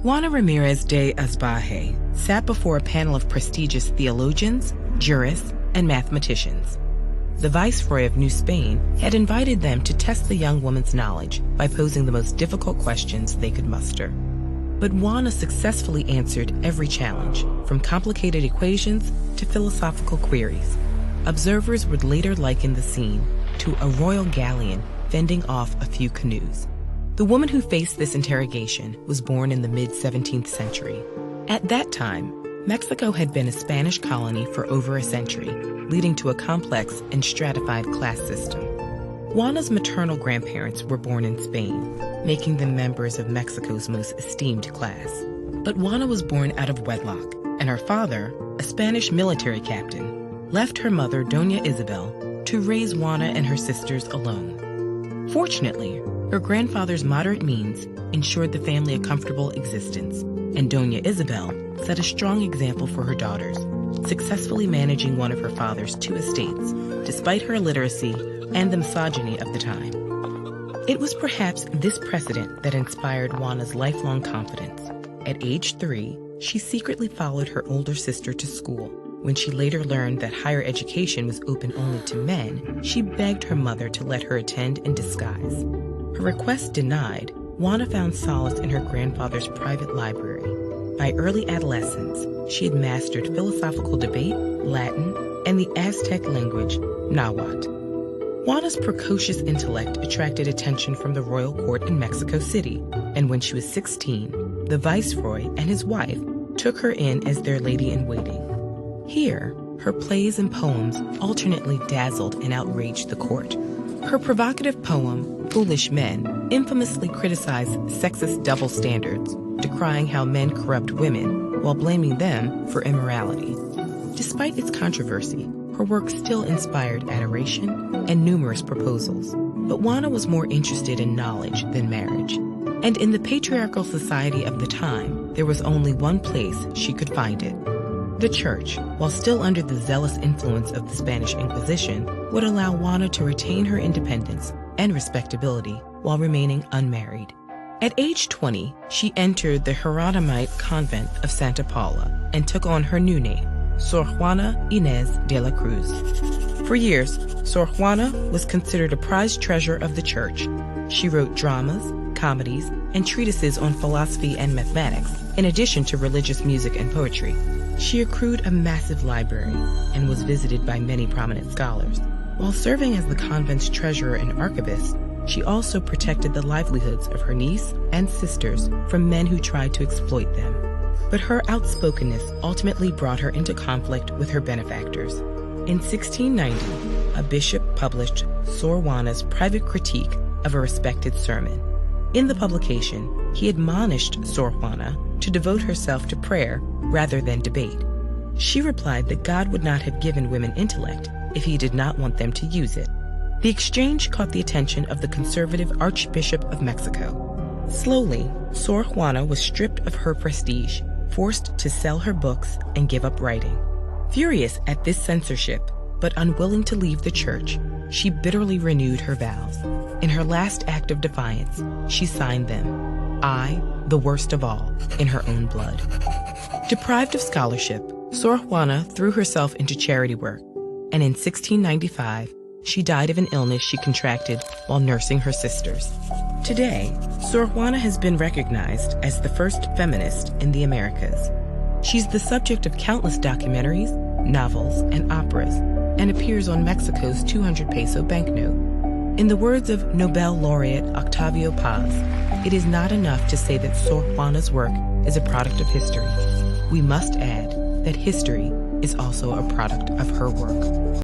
Juana Ramirez de Azbaje sat before a panel of prestigious theologians, jurists, and mathematicians. The Viceroy of New Spain had invited them to test the young woman's knowledge by posing the most difficult questions they could muster. But Juana successfully answered every challenge, from complicated equations to philosophical queries. Observers would later liken the scene to a royal galleon fending off a few canoes. The woman who faced this interrogation was born in the mid-17th century. At that time, Mexico had been a Spanish colony for over a century, leading to a complex and stratified class system. Juana's maternal grandparents were born in Spain, making them members of Mexico's most esteemed class. But Juana was born out of wedlock, and her father, a Spanish military captain, left her mother, Doña Isabel, to raise Juana and her sisters alone. Fortunately, her grandfather's moderate means ensured the family a comfortable existence, and Doña Isabel set a strong example for her daughters, successfully managing one of her father's two estates, despite her illiteracy and the misogyny of the time. It was perhaps this precedent that inspired Juana's lifelong confidence. At age 3, she secretly followed her older sister to school. When she later learned that higher education was open only to men, she begged her mother to let her attend in disguise. Her request denied, Juana found solace in her grandfather's private library. By early adolescence, she had mastered philosophical debate, Latin, and the Aztec language, Nahuatl. Juana's precocious intellect attracted attention from the royal court in Mexico City, and when she was 16, the viceroy and his wife took her in as their lady-in-waiting. Here, her plays and poems alternately dazzled and outraged the court. Her provocative poem, Foolish Men, infamously criticized sexist double standards, decrying how men corrupt women while blaming them for immorality. Despite its controversy, her work still inspired adoration and numerous proposals. But Juana was more interested in knowledge than marriage. And in the patriarchal society of the time, there was only one place she could find it. The church, while still under the zealous influence of the Spanish Inquisition, would allow Juana to retain her independence and respectability while remaining unmarried. At age 20, she entered the Hieronymite convent of Santa Paula and took on her new name, Sor Juana Inés de la Cruz. For years, Sor Juana was considered a prized treasure of the church. She wrote dramas, comedies, and treatises on philosophy and mathematics, in addition to religious music and poetry. She accrued a massive library and was visited by many prominent scholars. While serving as the convent's treasurer and archivist, she also protected the livelihoods of her niece and sisters from men who tried to exploit them. But her outspokenness ultimately brought her into conflict with her benefactors. In 1690, a bishop published Sor Juana's private critique of a respected sermon. In the publication, he admonished Sor Juana to devote herself to prayer rather than debate. She replied that God would not have given women intellect if he did not want them to use it. The exchange caught the attention of the conservative Archbishop of Mexico. Slowly, Sor Juana was stripped of her prestige, forced to sell her books and give up writing. Furious at this censorship, but unwilling to leave the church, she bitterly renewed her vows. In her last act of defiance, she signed them, "I, the worst of all," in her own blood. Deprived of scholarship, Sor Juana threw herself into charity work, and in 1695, she died of an illness she contracted while nursing her sisters. Today, Sor Juana has been recognized as the first feminist in the Americas. She's the subject of countless documentaries, novels, and operas, and appears on Mexico's 200 peso banknote. In the words of Nobel laureate Octavio Paz, it is not enough to say that Sor Juana's work is a product of history. We must add that history is also a product of her work.